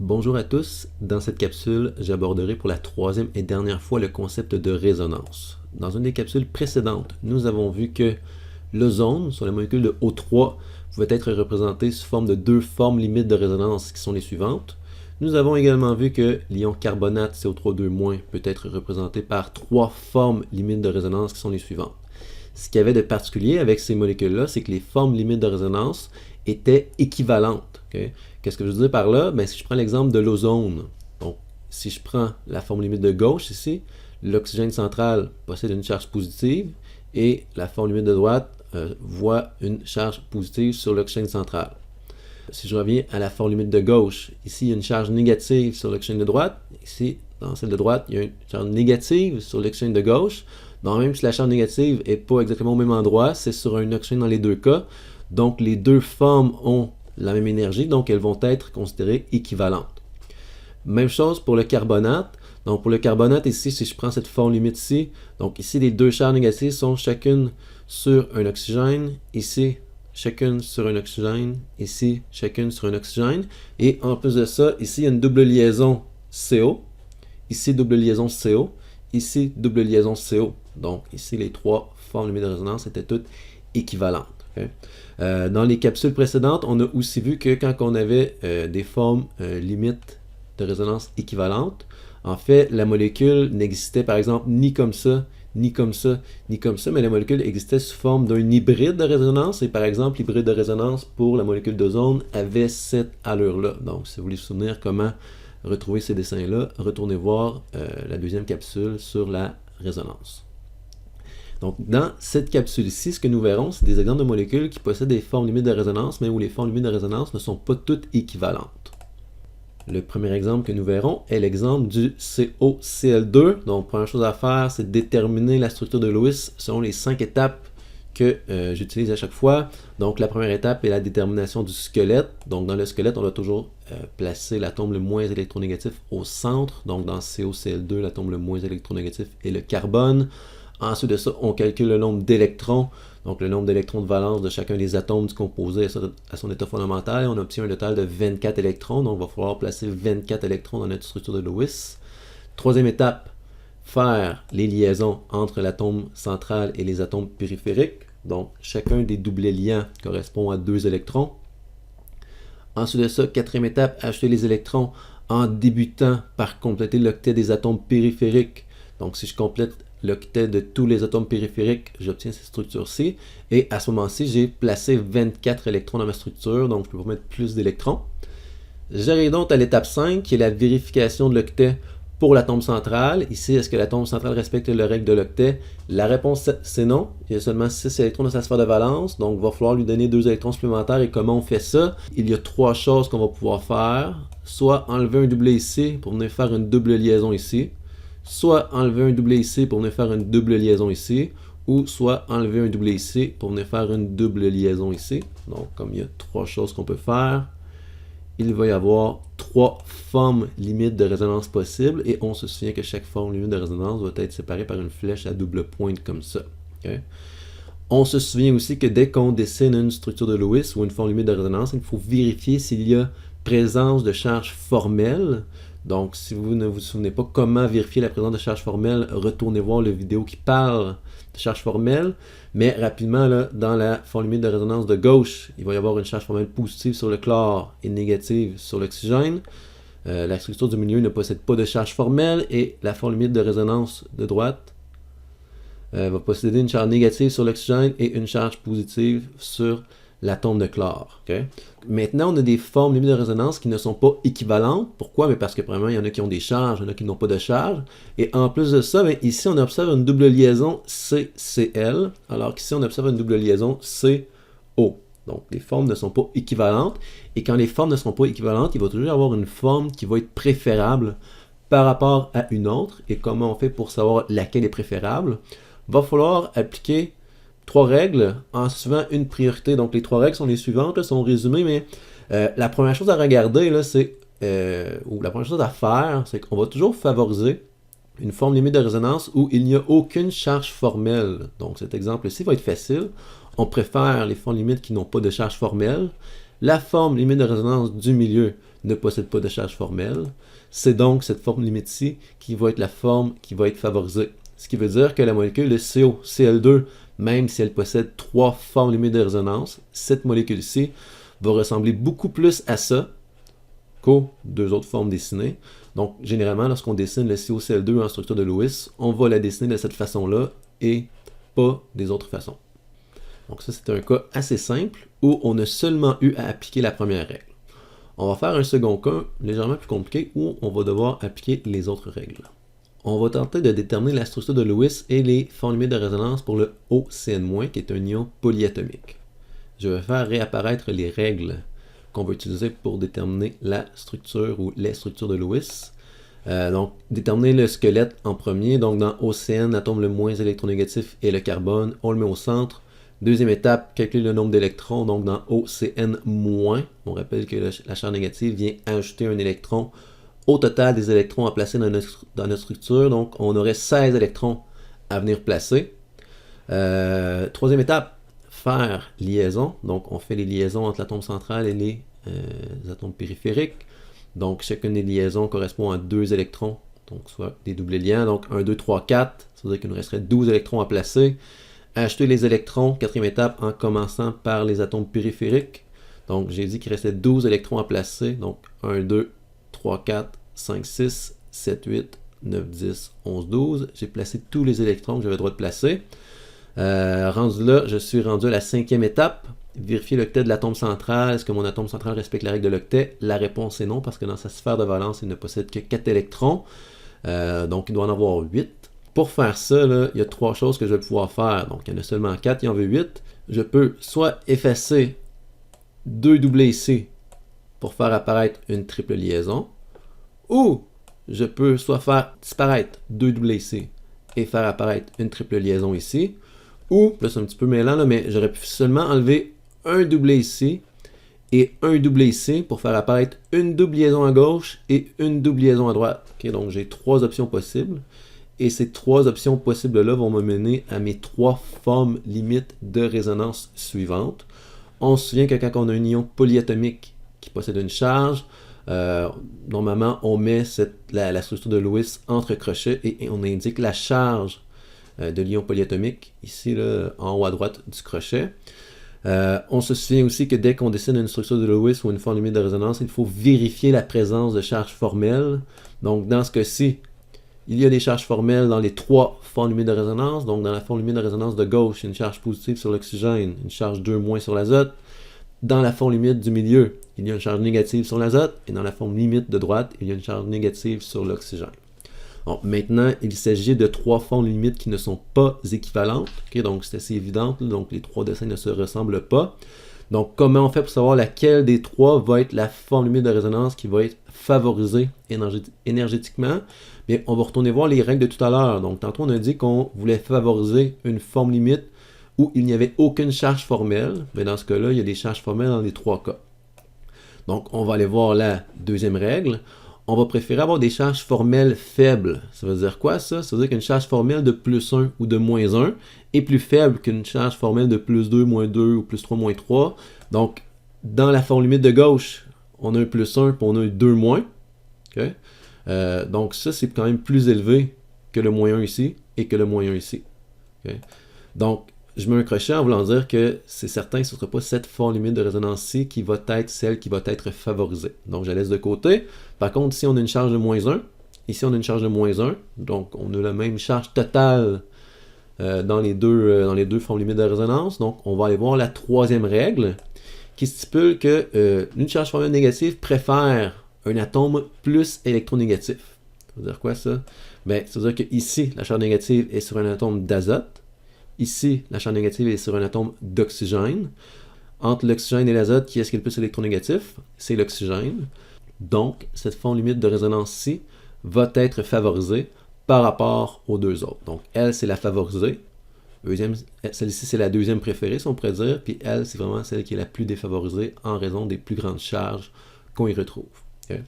Bonjour à tous, dans cette capsule, j'aborderai pour la troisième et dernière fois le concept de résonance. Dans une des capsules précédentes, nous avons vu que l'ozone, sur la molécule de O3, pouvait être représenté sous forme de deux formes limites de résonance qui sont les suivantes. Nous avons également vu que l'ion carbonate CO3 2- peut être représenté par trois formes limites de résonance qui sont les suivantes. Ce qu'il y avait de particulier avec ces molécules-là, c'est que les formes limites de résonance étaient équivalentes. Okay? Qu'est-ce que je veux dire par là? Ben, si je prends l'exemple de l'ozone, donc si je prends la forme limite de gauche ici, l'oxygène central possède une charge positive et la forme limite de droite voit une charge positive sur l'oxygène central. Si je reviens à la forme limite de gauche, ici il y a une charge négative sur l'oxygène de droite, ici dans celle de droite il y a une charge négative sur l'oxygène de gauche. Donc même si la charge négative n'est pas exactement au même endroit, c'est sur un oxygène dans les deux cas, donc les deux formes ont la même énergie, donc elles vont être considérées équivalentes. Même chose pour le carbonate. Donc pour le carbonate ici, si je prends cette forme limite ici, donc ici les deux charges négatives sont chacune sur un oxygène, ici chacune sur un oxygène, ici chacune sur un oxygène, et en plus de ça, ici il y a une double liaison CO, ici double liaison CO, ici double liaison CO. Donc ici les trois formes limites de résonance étaient toutes équivalentes. Okay? Dans les capsules précédentes, on a aussi vu que quand on avait des formes limites de résonance équivalentes, en fait, la molécule n'existait par exemple ni comme ça, ni comme ça, ni comme ça, mais la molécule existait sous forme d'un hybride de résonance, et par exemple, l'hybride de résonance pour la molécule d'ozone avait cette allure-là. Donc, si vous voulez vous souvenir comment retrouver ces dessins-là, retournez voir la deuxième capsule sur la résonance. Donc, dans cette capsule-ci, ce que nous verrons, c'est des exemples de molécules qui possèdent des formes limites de résonance, mais où les formes limites de résonance ne sont pas toutes équivalentes. Le premier exemple que nous verrons est l'exemple du COCl2. Donc, première chose à faire, c'est de déterminer la structure de Lewis selon les 5 étapes que j'utilise à chaque fois. Donc, la première étape est la détermination du squelette. Donc, dans le squelette, on va toujours placer l'atome le moins électronégatif au centre. Donc, dans COCl2, l'atome le moins électronégatif est le carbone. Ensuite de ça, on calcule le nombre d'électrons, donc le nombre d'électrons de valence de chacun des atomes du composé à son état fondamental. On obtient un total de 24 électrons, donc il va falloir placer 24 électrons dans notre structure de Lewis. Troisième étape, faire les liaisons entre l'atome central et les atomes périphériques. Donc chacun des doublets liants correspond à 2 électrons. Ensuite de ça, quatrième étape, ajouter les électrons en débutant par compléter l'octet des atomes périphériques. Donc si je complète l'octet de tous les atomes périphériques, j'obtiens cette structure-ci. Et à ce moment-ci, j'ai placé 24 électrons dans ma structure, donc je peux pas mettre plus d'électrons. J'arrive donc à l'étape 5, qui est la vérification de l'octet pour l'atome central. Ici, est-ce que l'atome central respecte la règle de l'octet? La réponse, c'est non. Il y a seulement 6 électrons dans sa sphère de valence, donc il va falloir lui donner 2 électrons supplémentaires. Et comment on fait ça? Il y a 3 choses qu'on va pouvoir faire. Soit enlever un doublet ici pour venir faire une double liaison ici. Soit enlever un doublet ici pour venir faire une double liaison ici, ou soit enlever un doublet ici pour venir faire une double liaison ici. Donc, comme il y a 3 choses qu'on peut faire, il va y avoir 3 formes limites de résonance possibles, et on se souvient que chaque forme limite de résonance va être séparée par une flèche à double pointe comme ça. Okay? On se souvient aussi que dès qu'on dessine une structure de Lewis ou une forme limite de résonance, il faut vérifier s'il y a présence de charge formelle. Donc, si vous ne vous souvenez pas comment vérifier la présence de charge formelle, retournez voir la vidéo qui parle de charge formelle. Mais rapidement, là, dans la forme limite de résonance de gauche, il va y avoir une charge formelle positive sur le chlore et négative sur l'oxygène. La structure du milieu ne possède pas de charge formelle, et la forme limite de résonance de droite va posséder une charge négative sur l'oxygène et une charge positive sur l'atome de chlore. Okay? Maintenant, on a des formes limites de résonance qui ne sont pas équivalentes. Pourquoi? Mais parce que premièrement, il y en a qui ont des charges, il y en a qui n'ont pas de charge. Et en plus de ça, bien, ici, on observe une double liaison CCl, alors qu'ici, on observe une double liaison CO. Donc, les formes ne sont pas équivalentes. Et quand les formes ne sont pas équivalentes, il va toujours y avoir une forme qui va être préférable par rapport à une autre. Et comment on fait pour savoir laquelle est préférable? Il va falloir appliquer 3 règles en suivant une priorité. Donc les 3 règles sont les suivantes, là, sont résumées, mais la première chose à regarder, là, c'est, ou la première chose à faire, c'est qu'on va toujours favoriser une forme limite de résonance où il n'y a aucune charge formelle. Donc cet exemple-ci va être facile. On préfère les formes limites qui n'ont pas de charge formelle. La forme limite de résonance du milieu ne possède pas de charge formelle. C'est donc cette forme limite-ci qui va être la forme qui va être favorisée. Ce qui veut dire que la molécule de COCl2, même si elle possède 3 formes limites de résonance, cette molécule-ci va ressembler beaucoup plus à ça qu'aux deux autres formes dessinées. Donc, généralement, lorsqu'on dessine le COCl2 en structure de Lewis, on va la dessiner de cette façon-là et pas des autres façons. Donc ça, c'est un cas assez simple où on a seulement eu à appliquer la première règle. On va faire un second cas légèrement plus compliqué où on va devoir appliquer les autres règles. On va tenter de déterminer la structure de Lewis et les formes limites de résonance pour le OCN-, qui est un ion polyatomique. Je vais faire réapparaître les règles qu'on va utiliser pour déterminer la structure ou les structures de Lewis. Donc, déterminer le squelette en premier. Donc, dans OCN, l'atome le moins électronégatif est le carbone. On le met au centre. Deuxième étape, calculer le nombre d'électrons. Donc, dans OCN-, on rappelle que la charge négative vient ajouter un électron au total des électrons à placer dans notre structure. Donc, on aurait 16 électrons à venir placer. Troisième étape, faire liaison. Donc, on fait les liaisons entre l'atome central et les atomes périphériques. Donc, chacune des liaisons correspond à 2 électrons, donc soit des doublés liants. Donc, 1, 2, 3, 4, ça veut dire qu'il nous resterait 12 électrons à placer. Ajouter les électrons, quatrième étape, en commençant par les atomes périphériques. Donc, j'ai dit qu'il restait 12 électrons à placer. Donc, 1, 2, 3, 4, 5, 6, 7, 8, 9, 10, 11, 12. J'ai placé tous les électrons que j'avais le droit de placer. Rendu là, je suis rendu à la cinquième étape. Vérifier l'octet de l'atome central. Est-ce que mon atome central respecte la règle de l'octet? La réponse est non, parce que dans sa sphère de valence, il ne possède que 4 électrons. Donc, il doit en avoir 8. Pour faire ça, là, il y a 3 choses que je vais pouvoir faire. Donc, il y en a seulement 4, il y en veut 8. Je peux soit effacer 2 doublés ici pour faire apparaître une triple liaison, ou je peux soit faire disparaître 2 doublés ici et faire apparaître une triple liaison ici, ou, là c'est un petit peu mêlant, là, mais j'aurais pu seulement enlever un doublé ici et un doublé ici pour faire apparaître une double liaison à gauche et une double liaison à droite. Okay, donc j'ai 3 options possibles. Et ces 3 options possibles-là vont me mener à mes 3 formes limites de résonance suivantes. On se souvient que quand on a un ion polyatomique qui possède une charge, normalement on met la structure de Lewis entre crochets et on indique la charge de l'ion polyatomique, ici là, en haut à droite du crochet. On se souvient aussi que dès qu'on dessine une structure de Lewis ou une forme limite de résonance, il faut vérifier la présence de charges formelles. Donc dans ce cas-ci, il y a des charges formelles dans les 3 formes limites de résonance. Donc dans la forme limite de résonance de gauche, une charge positive sur l'oxygène, une charge 2- sur l'azote. Dans la forme limite du milieu, il y a une charge négative sur l'azote. Et dans la forme limite de droite, il y a une charge négative sur l'oxygène. Bon, maintenant, il s'agit de 3 formes limites qui ne sont pas équivalentes. Okay, donc c'est assez évident. Donc les 3 dessins ne se ressemblent pas. Donc comment on fait pour savoir laquelle des 3 va être la forme limite de résonance qui va être favorisée énergétiquement? Bien, on va retourner voir les règles de tout à l'heure. Donc tantôt on a dit qu'on voulait favoriser une forme limite où il n'y avait aucune charge formelle. Mais dans ce cas-là, il y a des charges formelles dans les 3 cas. Donc on va aller voir la deuxième règle. On va préférer avoir des charges formelles faibles. Ça veut dire quoi ça? Ça veut dire qu'une charge formelle de +1 ou de -1 est plus faible qu'une charge formelle de +2, -2 ou +3, -3. Donc, dans la forme limite de gauche, on a un +1 et on a un 2-. Okay? Donc ça, c'est quand même plus élevé que le -1 ici et que le -1 ici. Okay? Donc, je mets un crochet en voulant dire que c'est certain que ce ne sera pas cette forme limite de résonance-ci qui va être celle qui va être favorisée. Donc, je la laisse de côté. Par contre, ici, on a une charge de -1. Ici, on a une charge de -1. Donc, on a la même charge totale dans les deux formes limites de résonance. Donc, on va aller voir la troisième règle qui stipule que une charge formelle négative préfère un atome plus électronégatif. Ça veut dire quoi, ça? Bien, ça veut dire que ici, la charge négative est sur un atome d'azote. Ici, la charge négative est sur un atome d'oxygène. Entre l'oxygène et l'azote, qui est-ce qui est le plus électronégatif? C'est l'oxygène. Donc, cette forme limite de résonance-ci va être favorisée par rapport aux deux autres. Donc, elle, c'est la favorisée. Celle-ci, c'est la deuxième préférée, si on pourrait dire. Puis elle, c'est vraiment celle qui est la plus défavorisée en raison des plus grandes charges qu'on y retrouve. Okay?